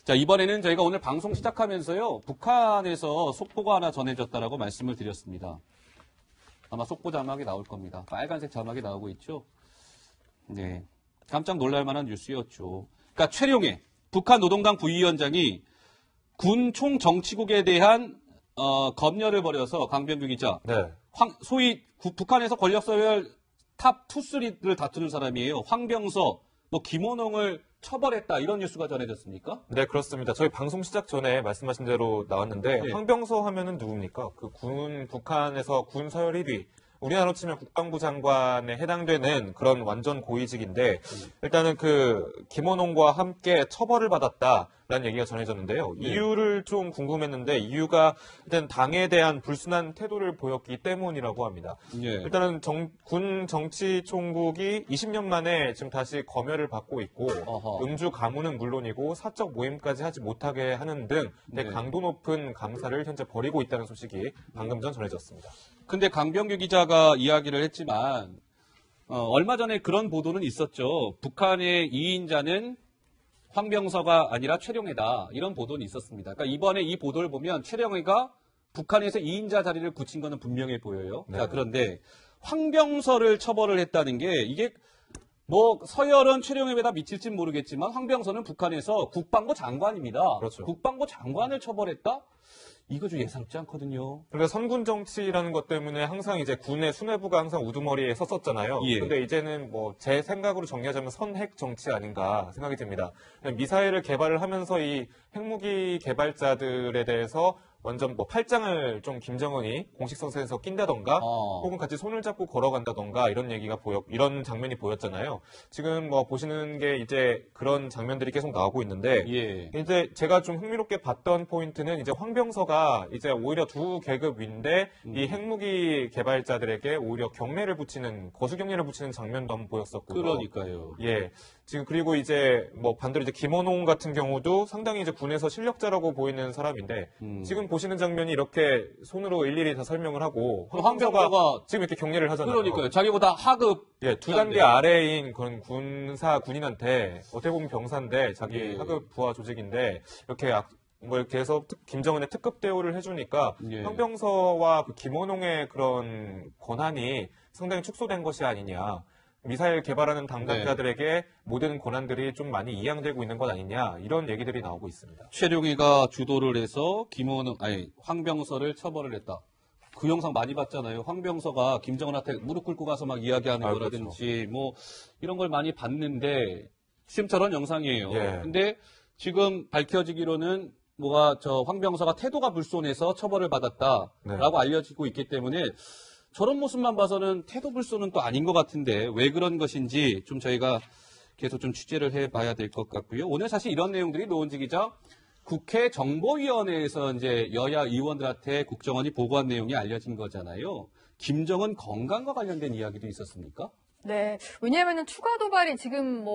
자, 이번에는 저희가 오늘 방송 시작하면서요, 북한에서 속보가 하나 전해졌다라고 말씀을 드렸습니다. 아마 속보 자막이 나올 겁니다. 빨간색 자막이 나오고 있죠? 네. 깜짝 놀랄 만한 뉴스였죠. 그러니까 최룡해, 북한 노동당 부위원장이 군 총정치국에 대한 검열을 벌여서 강병규 기자, 네. 소위 북한에서 권력서열 탑 2, 3를 다투는 사람이에요. 황병서, 김원홍을 처벌했다 이런 뉴스가 전해졌습니까? 네, 그렇습니다. 저희 방송 시작 전에 말씀하신 대로 나왔는데 네. 황병서 하면은 누굽니까? 북한에서 군 서열 1위. 우리나라로 치면 국방부 장관에 해당되는 그런 완전 고위직인데 일단은 김원홍과 함께 처벌을 받았다라는 얘기가 전해졌는데요. 네. 이유를 좀 궁금했는데 이유가 일단 당에 대한 불순한 태도를 보였기 때문이라고 합니다. 네. 일단은 군 정치총국이 20년 만에 지금 다시 검열을 받고 있고 음주 가무는 물론이고 사적 모임까지 하지 못하게 하는 등 네. 강도 높은 감사를 현재 벌이고 있다는 소식이 방금 전 전해졌습니다. 근데 강병규 기자가 이야기를 했지만 얼마 전에 그런 보도는 있었죠. 북한의 2인자는 황병서가 아니라 최룡해다. 이런 보도는 있었습니다. 그러니까 이번에 이 보도를 보면 최룡해가 북한에서 2인자 자리를 굳힌 것은 분명해 보여요. 네. 자, 그런데 황병서를 처벌을 했다는 게 이게 서열은 최룡해에다 미칠진 모르겠지만 황병서는 북한에서 국방부 장관입니다. 그렇죠. 국방부 장관을 처벌했다? 이거 좀 예사롭지 않거든요. 그러니까 선군 정치라는 것 때문에 항상 이제 군의 수뇌부가 항상 우두머리에 섰었잖아요. 예. 근데 이제는 제 생각으로 정리하자면 선핵 정치 아닌가 생각이 듭니다. 미사일을 개발을 하면서 이 핵무기 개발자들에 대해서 완전 팔짱을 좀 김정은이 공식 성세에서 낀다던가 혹은 같이 손을 잡고 걸어간다던가 이런 장면이 보였잖아요. 지금 보시는 게 이제 그런 장면들이 계속 나오고 있는데 예. 이제 제가 좀 흥미롭게 봤던 포인트는 이제 황병서가 이제 오히려 두 계급 위인데 이 핵무기 개발자들에게 오히려 거수 경례를 붙이는 장면도 한번 보였었고요. 그러니까요. 예. 지금 그리고 이제 반대로 이제 김원홍 같은 경우도 상당히 이제 군에서 실력자라고 보이는 사람인데 지금 보시는 장면이 이렇게 손으로 일일이 다 설명을 하고 황병서가 지금 이렇게 경례를 하잖아요. 그러니까요. 자기보다 하급 예, 두 단계 아래인 그런 군인한테 어떻게 보면 병사인데 자기 예. 하급 부하 조직인데 이렇게 이렇게 해서 김정은의 특급 대우를 해주니까 예. 황병서와 김원홍의 그런 권한이 상당히 축소된 것이 아니냐. 미사일 개발하는 당국자들에게 모든 권한들이 좀 많이 이양되고 있는 것 아니냐 이런 얘기들이 나오고 있습니다. 최룡해가 주도를 해서 황병서를 처벌을 했다. 그 영상 많이 봤잖아요. 황병서가 김정은한테 무릎 꿇고 가서 막 이야기하는 거라든지 그렇죠. 이런 걸 많이 봤는데 지금 저런 영상이에요. 예. 근데 지금 밝혀지기로는 황병서가 태도가 불손해서 처벌을 받았다라고 알려지고 있기 때문에 저런 모습만 봐서는 태도 불손은 또 아닌 것 같은데 왜 그런 것인지 좀 저희가 계속 좀 취재를 해봐야 될 것 같고요. 오늘 사실 이런 내용들이 노은지 기자 국회 정보위원회에서 이제 여야 의원들한테 국정원이 보고한 내용이 알려진 거잖아요. 김정은 건강과 관련된 이야기도 있었습니까? 네. 왜냐하면은 추가 도발이 지금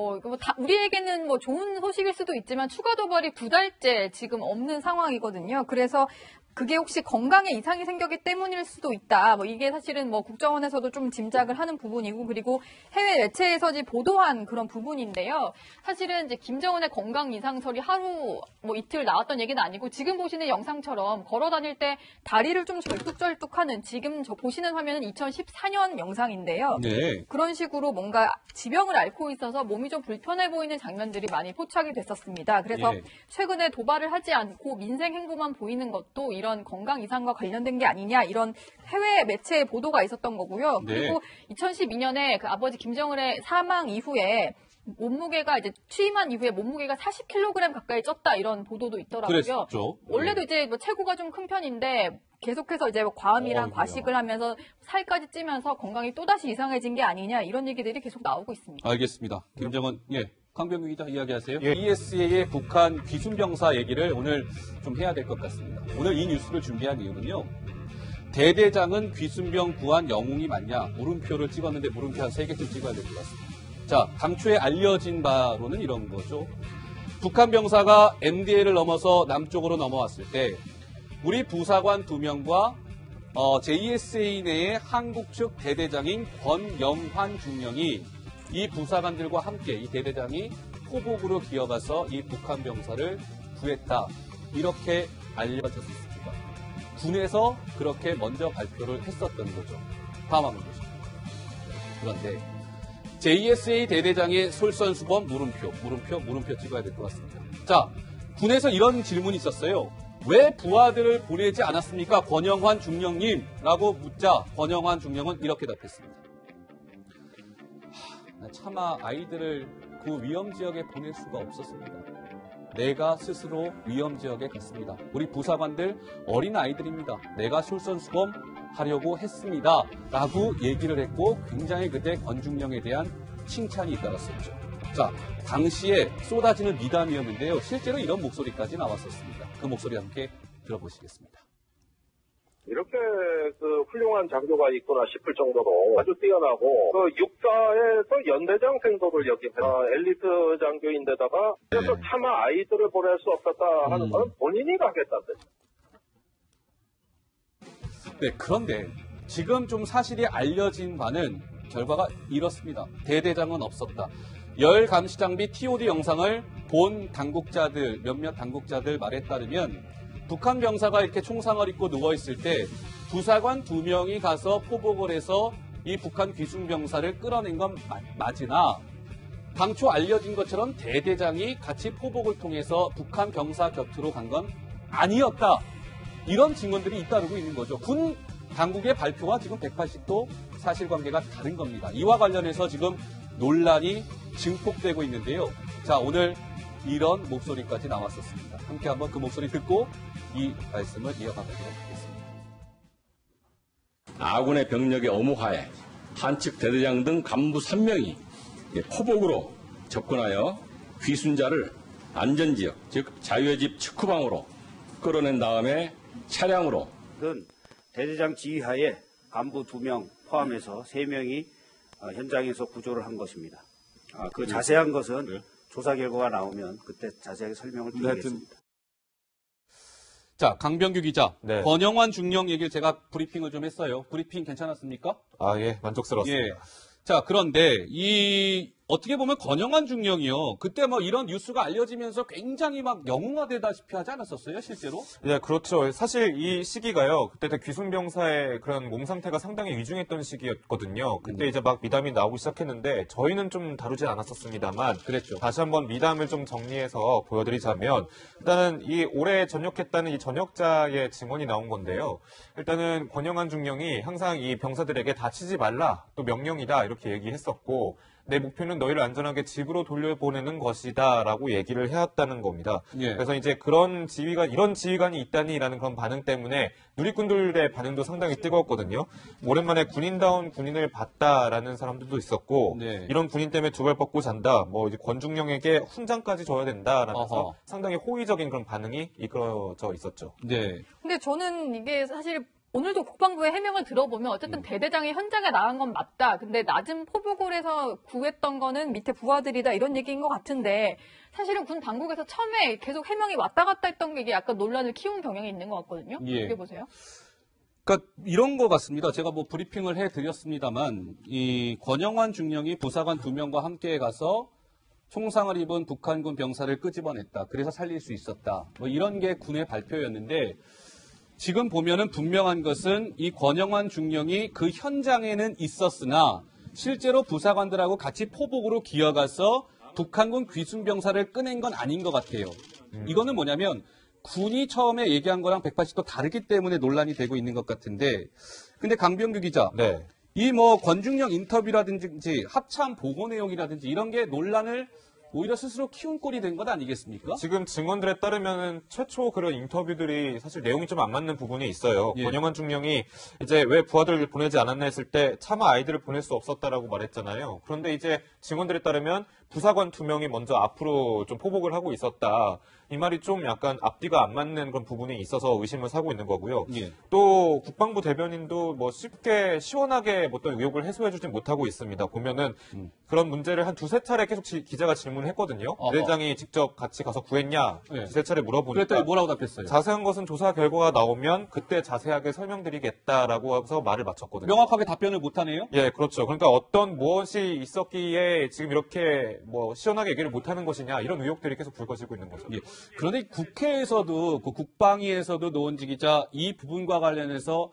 우리에게는 좋은 소식일 수도 있지만 추가 도발이 2달째 지금 없는 상황이거든요. 그래서 그게 혹시 건강에 이상이 생겼기 때문일 수도 있다. 이게 사실은 국정원에서도 좀 짐작을 하는 부분이고, 그리고 해외 매체에서 보도한 그런 부분인데요. 사실은 이제 김정은의 건강 이상설이 하루 이틀 나왔던 얘기는 아니고, 지금 보시는 영상처럼 걸어 다닐 때 다리를 좀 절뚝절뚝하는, 지금 보시는 화면은 2014년 영상인데요. 네. 그런 식으로 뭔가 지병을 앓고 있어서 몸이 좀 불편해 보이는 장면들이 많이 포착이 됐었습니다. 그래서 최근에 도발을 하지 않고 민생 행보만 보이는 것도 이런 건강 이상과 관련된 게 아니냐, 이런 해외 매체의 보도가 있었던 거고요. 네. 그리고 2012년에 아버지 김정은의 사망 이후에 몸무게가 이제 취임한 이후에 몸무게가 40kg 가까이 쪘다, 이런 보도도 있더라고요. 그랬었죠. 원래도 이제 체구가 좀 큰 편인데 계속해서 이제 과음이랑 과식을 하면서 살까지 찌면서 건강이 또다시 이상해진 게 아니냐, 이런 얘기들이 계속 나오고 있습니다. 알겠습니다. 김정은, 강병규 기자 이야기하세요. ESA의 북한 귀순병사 얘기를 오늘 좀 해야 될 것 같습니다. 오늘 이 뉴스를 준비한 이유는요. 대대장은 귀순병 구한 영웅이 맞냐? 물음표를 찍었는데 물음표 한 3개쯤 찍어야 될 것 같습니다. 자, 당초에 알려진 바로는 이런 거죠. 북한 병사가 MDL을 넘어서 남쪽으로 넘어왔을 때 우리 부사관 2명과 JSA 내의 한국 측 대대장인 권영환 중령이 이 부사관들과 함께 이 대대장이 포복으로 기어가서 이 북한 병사를 구했다. 이렇게 알려졌습니다. 군에서 그렇게 먼저 발표를 했었던 거죠. 다음한번 보시죠. 그런데 JSA 대대장의 솔선수범 물음표 찍어야 될 것 같습니다. 자, 군에서 이런 질문이 있었어요. 왜 부하들을 보내지 않았습니까? 권영환 중령님라고 묻자 권영환 중령은 이렇게 답했습니다. 차마 아이들을 그 위험 지역에 보낼 수가 없었습니다. 내가 스스로 위험 지역에 갔습니다. 우리 부사관들 어린 아이들입니다. 내가 솔선수범 하려고 했습니다. 라고 얘기를 했고 굉장히 그때 권중령에 대한 칭찬이 잇따랐었죠. 자, 당시에 쏟아지는 미담이었는데요. 실제로 이런 목소리까지 나왔었습니다. 그 목소리 함께 들어보시겠습니다. 이렇게 그 훌륭한 장교가 있구나 싶을 정도로 아주 뛰어나고 그 육사에서 연대장 생도를 여긴 엘리트 장교인데다가 그래서 차마 아이들을 보낼 수 없었다 하는 건 본인이 가겠다는. 네, 그런데 지금 좀 사실이 알려진 바는 결과가 이렇습니다. 대대장은 없었다. 열 감시장비 TOD 영상을 본 당국자들, 몇몇 당국자들 말에 따르면 북한 병사가 이렇게 총상을 입고 누워있을 때 부사관 2명이 가서 포복을 해서 이 북한 귀순병사를 끌어낸 건 맞으나 당초 알려진 것처럼 대대장이 같이 포복을 통해서 북한 병사 곁으로 간 건 아니었다. 이런 증언들이 잇따르고 있는 거죠. 군 당국의 발표와 지금 180도 사실관계가 다른 겁니다. 이와 관련해서 지금 논란이 증폭되고 있는데요. 자, 오늘 이런 목소리까지 나왔었습니다. 함께 한번 그 목소리 듣고 이 말씀을 이어가 보도록 하겠습니다. 아군의 병력의 엄호하에 한측 대대장 등 간부 3명이 포복으로 접근하여 귀순자를 안전지역, 즉 자유의 집 측후방으로 끌어낸 다음에 차량으로 대대장 지휘하에 간부 2명 포함해서 3명이 현장에서 구조를 한 것입니다. 그 자세한 것은 조사 결과가 나오면 그때 자세하게 설명을 드리겠습니다. 자, 강병규 기자, 네. 권영환 중령 얘기를 제가 브리핑을 좀 했어요. 브리핑 괜찮았습니까? 예, 만족스러웠습니다. 예. 자, 그런데 어떻게 보면 권영환 중령이요. 그때 뭐 이런 뉴스가 알려지면서 굉장히 막 영웅화되다시피 하지 않았었어요, 실제로? 네, 그렇죠. 사실 이 시기가요. 그때 귀순병사의 그런 몸 상태가 상당히 위중했던 시기였거든요. 그때 이제 막 미담이 나오기 시작했는데 저희는 좀 다루지 않았었습니다만 그랬죠. 다시 한번 미담을 좀 정리해서 보여드리자면 일단은 이 올해 전역했다는 이 전역자의 증언이 나온 건데요. 일단은 권영환 중령이 항상 이 병사들에게 다치지 말라, 또 명령이다 이렇게 얘기했었고 내 목표는 너희를 안전하게 집으로 돌려보내는 것이다라고 얘기를 해왔다는 겁니다. 예. 그래서 이제 이런 지휘관이 있다니라는 그런 반응 때문에 누리꾼들의 반응도 상당히 뜨거웠거든요. 오랜만에 군인다운 군인을 봤다라는 사람들도 있었고 네. 이런 군인 때문에 두 발 뻗고 잔다. 뭐 이제 권중령에게 훈장까지 줘야 된다라면서 어허. 상당히 호의적인 그런 반응이 이끌어져 있었죠. 네. 근데 저는 이게 사실 오늘도 국방부의 해명을 들어보면 어쨌든 대대장이 현장에 나간 건 맞다. 근데 낮은 포복을 해서 구했던 거는 밑에 부하들이다 이런 얘기인 것 같은데 사실은 군 당국에서 처음에 계속 해명이 왔다 갔다 했던 게 이게 약간 논란을 키운 경향이 있는 것 같거든요. 예. 어떻게 보세요? 그러니까 이런 것 같습니다. 제가 뭐 브리핑을 해드렸습니다만 이 권영환 중령이 부사관 2명과 함께 가서 총상을 입은 북한군 병사를 끄집어냈다. 그래서 살릴 수 있었다. 뭐 이런 게 군의 발표였는데 지금 보면은 분명한 것은 이 권영환 중령이 그 현장에는 있었으나 실제로 부사관들하고 같이 포복으로 기어가서 북한군 귀순병사를 꺼낸 건 아닌 것 같아요. 이거는 뭐냐면 군이 처음에 얘기한 거랑 180도 다르기 때문에 논란이 되고 있는 것 같은데 근데 강병규 기자 네. 이 뭐 권중령 인터뷰라든지 합참 보고 내용이라든지 이런 게 논란을 오히려 스스로 키운 꼴이 된 것 아니겠습니까? 지금 증언들에 따르면 최초 그런 인터뷰들이 사실 내용이 좀 안 맞는 부분이 있어요. 예. 권영환 중령이 이제 왜 부하들을 보내지 않았나 했을 때 차마 아이들을 보낼 수 없었다라고 말했잖아요. 그런데 이제 증언들에 따르면 부사관 2명이 먼저 앞으로 좀 포복을 하고 있었다. 이 말이 좀 약간 앞뒤가 안 맞는 그런 부분이 있어서 의심을 사고 있는 거고요. 예. 또 국방부 대변인도 뭐 쉽게 시원하게 어떤 의혹을 해소해주지 못하고 있습니다. 보면은 그런 문제를 한 두세 차례 계속 기자가 질문했거든요. 어허. 대대장이 직접 같이 가서 구했냐 예. 두세 차례 물어보니까 그랬더니 뭐라고 답했어요? 자세한 것은 조사 결과가 나오면 그때 자세하게 설명드리겠다라고 해서 말을 마쳤거든요. 명확하게 답변을 못하네요? 예, 그렇죠. 그러니까 어떤 무엇이 있었기에 지금 이렇게 뭐 시원하게 얘기를 못하는 것이냐 이런 의혹들이 계속 불거지고 있는 거죠. 예. 그런데 국회에서도 그 국방위에서도 노원지 기자 이 부분과 관련해서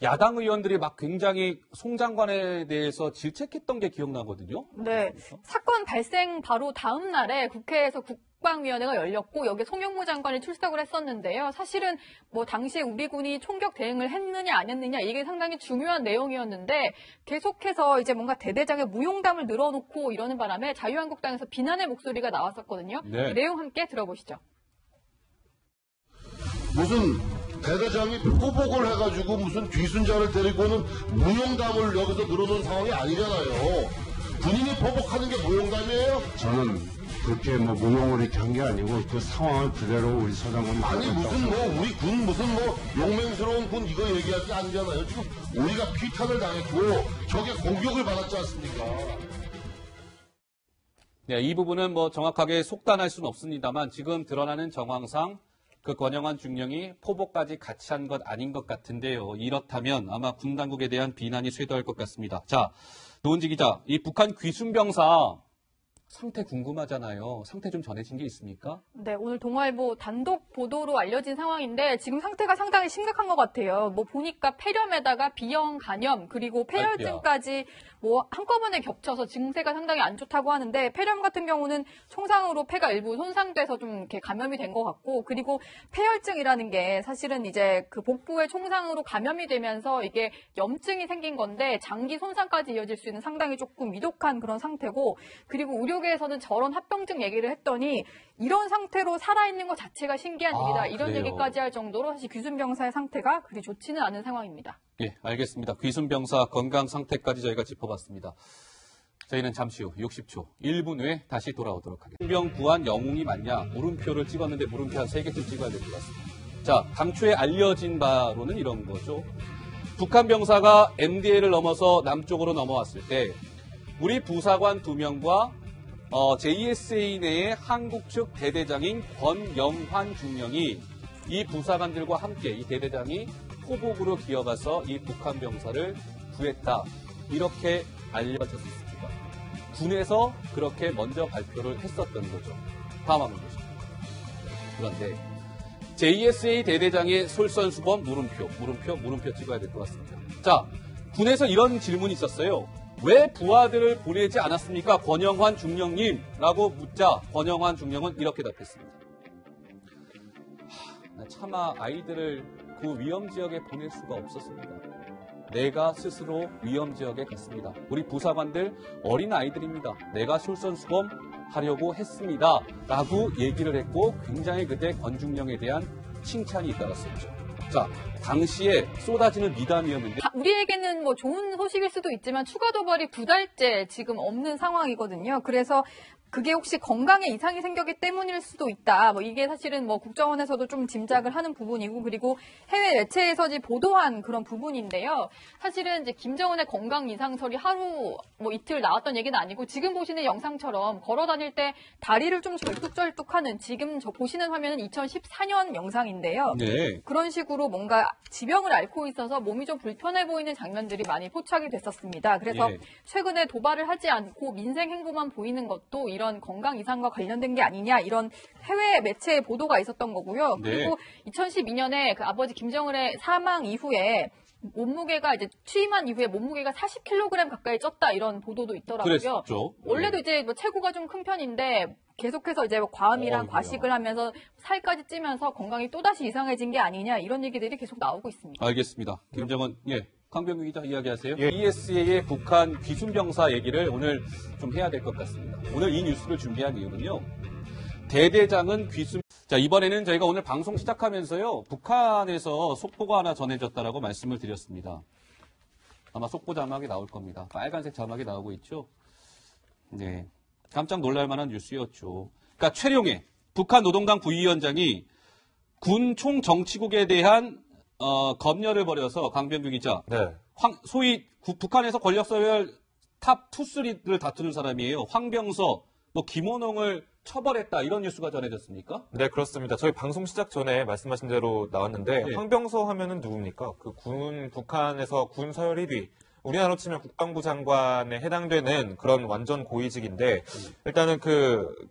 야당 의원들이 막 굉장히 송 장관에 대해서 질책했던 게 기억나거든요. 네. 사건 발생 바로 다음 날에 국회에서 국방위원회가 열렸고 여기에 송영무 장관이 출석을 했었는데요. 사실은 뭐 당시에 우리 군이 총격 대응을 했느냐 안 했느냐 이게 상당히 중요한 내용이었는데 계속해서 이제 뭔가 대대장의 무용담을 늘어놓고 이러는 바람에 자유한국당에서 비난의 목소리가 나왔었거든요. 네. 그 내용 함께 들어보시죠. 무슨 대대장이 포복을 해가지고 무슨 뒤순자를 데리고는 무용담을 여기서 늘어놓은 상황이 아니잖아요. 군인이 포복하는 게 무용담이에요? 저는 그렇게 뭐 무용을 이렇게 한 게 아니고 그 상황을 그대로 우리 서장군이 아니 무슨 뭐 우리 군 무슨 뭐 용맹스러운 군 이거 얘기할 게 아니잖아요. 지금 우리가 피탄을 당했고 적의 공격을 받았지 않습니까? 네, 이 부분은 뭐 정확하게 속단할 수는 없습니다만 지금 드러나는 정황상 그 권영환 중령이 포복까지 같이 한 것 아닌 것 같은데요. 이렇다면 아마 군 당국에 대한 비난이 쇄도할 것 같습니다. 자, 노은지 기자, 이 북한 귀순병사 상태 궁금하잖아요. 상태 좀 전해진 게 있습니까? 네, 오늘 동아일보 단독 보도로 알려진 상황인데 지금 상태가 상당히 심각한 것 같아요. 뭐 보니까 폐렴에다가 비형 간염 그리고 폐혈증까지 뭐 한꺼번에 겹쳐서 증세가 상당히 안 좋다고 하는데 폐렴 같은 경우는 총상으로 폐가 일부 손상돼서 좀 이렇게 감염이 된 것 같고 그리고 폐혈증이라는 게 사실은 이제 그 복부의 총상으로 감염이 되면서 이게 염증이 생긴 건데 장기 손상까지 이어질 수 있는 상당히 조금 위독한 그런 상태고 그리고 의료계에서는 저런 합병증 얘기를 했더니 이런 상태로 살아있는 것 자체가 신기한 일이다. 이런 그래요? 얘기까지 할 정도로 사실 귀순병사의 상태가 그리 좋지는 않은 상황입니다. 예, 알겠습니다. 귀순병사 건강 상태까지 저희가 짚어봤습니다. 저희는 잠시 후 60초 1분 후에 다시 돌아오도록 하겠습니다. 귀순병 구한 영웅이 맞냐? 물음표를 찍었는데 물음표 한 3개쯤 찍어야 될 것 같습니다. 자, 당초에 알려진 바로는 이런 거죠. 북한 병사가 MDL을 넘어서 남쪽으로 넘어왔을 때 우리 부사관 2명과 JSA 내의 한국 측 대대장인 권영환 중령이 이 부사관들과 함께 이 대대장이 포복으로 기어가서 이 북한 병사를 구했다. 이렇게 알려졌습니다. 군에서 그렇게 먼저 발표를 했었던 거죠. 다음 한번 보시죠. 그런데 JSA 대대장의 솔선수범 물음표 찍어야 될 것 같습니다. 자, 군에서 이런 질문이 있었어요. 왜 부하들을 보내지 않았습니까? 권영환 중령님 라고 묻자 권영환 중령은 이렇게 답했습니다. 차마 아이들을 그 위험지역에 보낼 수가 없었습니다. 내가 스스로 위험지역에 갔습니다. 우리 부사관들 어린 아이들입니다. 내가 솔선수범 하려고 했습니다. 라고 얘기를 했고 굉장히 그때 권중령에 대한 칭찬이 잇따랐었죠. 자, 당시에 쏟아지는 미담이었는데 우리에게는 뭐 좋은 소식일 수도 있지만 추가 도발이 2달째 지금 없는 상황이거든요. 그래서 그게 혹시 건강에 이상이 생겼기 때문일 수도 있다. 뭐 이게 사실은 뭐 국정원에서도 좀 짐작을 하는 부분이고 그리고 해외 매체에서 보도한 그런 부분인데요. 사실은 이제 김정은의 건강 이상설이 하루 뭐 이틀 나왔던 얘기는 아니고 지금 보시는 영상처럼 걸어 다닐 때 다리를 좀 절뚝절뚝하는 지금 저 보시는 화면은 2014년 영상인데요. 네. 그런 식으로 뭔가 지병을 앓고 있어서 몸이 좀 불편해 보이는 장면들이 많이 포착이 됐었습니다. 그래서 예. 최근에 도발을 하지 않고 민생 행보만 보이는 것도 이런 건강 이상과 관련된 게 아니냐 이런 해외 매체의 보도가 있었던 거고요. 네. 그리고 2012년에 그 아버지 김정은의 사망 이후에 몸무게가 이제 취임한 이후에 몸무게가 40kg 가까이 쪘다 이런 보도도 있더라고요. 그랬었죠. 원래도 이제 뭐 체구가 좀 큰 편인데 계속해서 이제 뭐 과음이랑 어이구야. 과식을 하면서 살까지 찌면서 건강이 또다시 이상해진 게 아니냐 이런 얘기들이 계속 나오고 있습니다. 알겠습니다. 김정은, 예. 강병규 기자 이야기하세요. 예. ESA의 북한 귀순병사 얘기를 오늘 좀 해야 될 것 같습니다. 오늘 이 뉴스를 준비한 이유는요. 대대장은 귀순. 자, 이번에는 저희가 오늘 방송 시작하면서요. 북한에서 속보가 하나 전해졌다라고 말씀을 드렸습니다. 아마 속보 자막이 나올 겁니다. 빨간색 자막이 나오고 있죠. 네. 깜짝 놀랄 만한 뉴스였죠. 그러니까 최룡해 북한 노동당 부위원장이 군 총정치국에 대한 검열을 벌여서 강병규 기자, 네. 소위 북한에서 권력서열 탑 2, 3를 다투는 사람이에요. 황병서, 김원홍을 처벌했다 이런 뉴스가 전해졌습니까? 네, 그렇습니다. 저희 방송 시작 전에 말씀하신 대로 나왔는데 네. 황병서 하면은 누굽니까? 북한에서 군 서열 1위. 우리나라로 치면 국방부 장관에 해당되는 그런 완전 고위직인데 일단은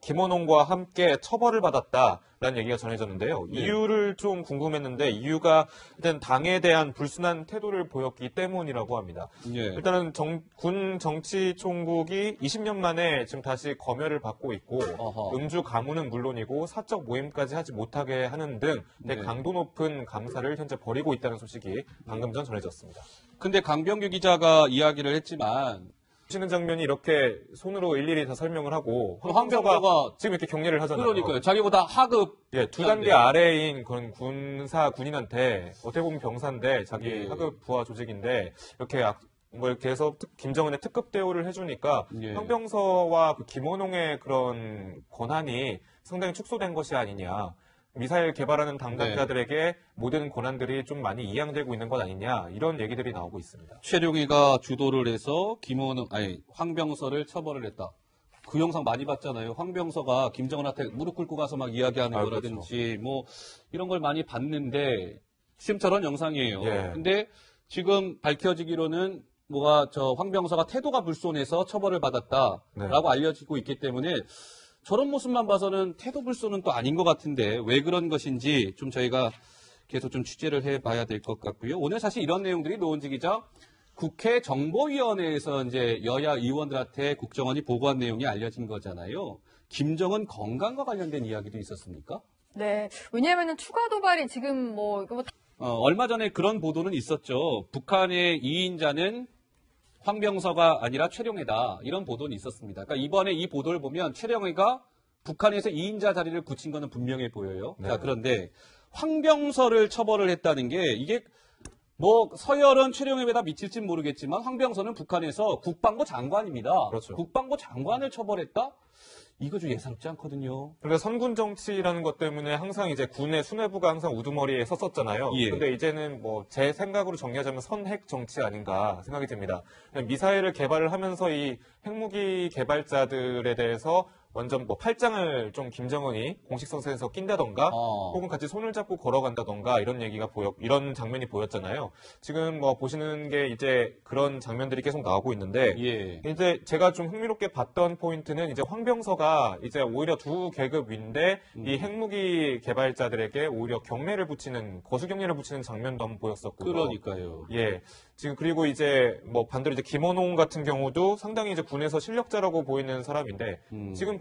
김원홍과 함께 처벌을 받았다라는 얘기가 전해졌는데요. 네. 이유를 좀 궁금했는데 이유가 일단 당에 대한 불순한 태도를 보였기 때문이라고 합니다. 예. 일단은 군 정치총국이 20년 만에 지금 다시 검열을 받고 있고 어허. 음주 가무는 물론이고 사적 모임까지 하지 못하게 하는 등 네. 강도 높은 감사를 현재 벌이고 있다는 소식이 방금 전 전해졌습니다. 근데 강병규 기자가 이야기를 했지만 보시는 장면이 이렇게 손으로 일일이 다 설명을 하고 황병서가 지금 이렇게 격려를 하잖아요. 그러니까요. 자기보다 하급 예, 두 단계 아래인 그런 군인한테 어떻게 보면 병사인데 자기 예. 하급 부하 조직인데 이렇게 이렇게 해서 김정은의 특급 대우를 해주니까 예. 황병서와 김원홍의 그런 권한이 상당히 축소된 것이 아니냐. 미사일 개발하는 담당자들에게 모든 권한들이 좀 많이 이양되고 있는 것 아니냐 이런 얘기들이 나오고 있습니다. 최룡이가 주도를 해서 황병서를 처벌을 했다. 그 영상 많이 봤잖아요. 황병서가 김정은한테 무릎 꿇고 가서 막 이야기하는 거라든지 이런 걸 많이 봤는데 지금 저런 영상이에요. 예. 근데 지금 밝혀지기로는 황병서가 태도가 불손해서 처벌을 받았다라고 알려지고 있기 때문에 저런 모습만 봐서는 태도 불손은 또 아닌 것 같은데 왜 그런 것인지 좀 저희가 계속 좀 취재를 해봐야 될 것 같고요. 오늘 사실 이런 내용들이 노은지 기자 국회 정보위원회에서 이제 여야 의원들한테 국정원이 보고한 내용이 알려진 거잖아요. 김정은 건강과 관련된 이야기도 있었습니까? 네. 왜냐하면 추가 도발이 지금 얼마 전에 그런 보도는 있었죠. 북한의 2인자는 황병서가 아니라 최룡해다. 이런 보도는 있었습니다. 그러니까 이번에 이 보도를 보면 최룡해가 북한에서 2인자 자리를 굳힌 거는 분명해 보여요. 네. 자, 그런데 황병서를 처벌을 했다는 게 이게 서열은 최룡해보다 미칠진 모르겠지만 황병서는 북한에서 국방부 장관입니다. 그렇죠. 국방부 장관을 처벌했다? 이거 좀 예사롭지 않거든요. 그러니까 선군 정치라는 것 때문에 항상 이제 군의 수뇌부가 항상 우두머리에 섰었잖아요. 예. 근데 이제는 제 생각으로 정리하자면 선핵 정치 아닌가 생각이 듭니다. 미사일을 개발을 하면서 이 핵무기 개발자들에 대해서 완전 팔짱을 좀 김정은이 공식 성세에서 낀다던가 혹은 같이 손을 잡고 걸어간다던가 이런 장면이 보였잖아요. 지금 보시는 게 이제 그런 장면들이 계속 나오고 있는데 예. 이제 제가 좀 흥미롭게 봤던 포인트는 이제 황병서가 이제 오히려 두 계급 위인데 이 핵무기 개발자들에게 오히려 거수 경례를 붙이는 장면도 한번 보였었고요. 그러니까요. 예. 지금 그리고 이제 반대로 이제 김원홍 같은 경우도 상당히 이제 군에서 실력자라고 보이는 사람인데 지금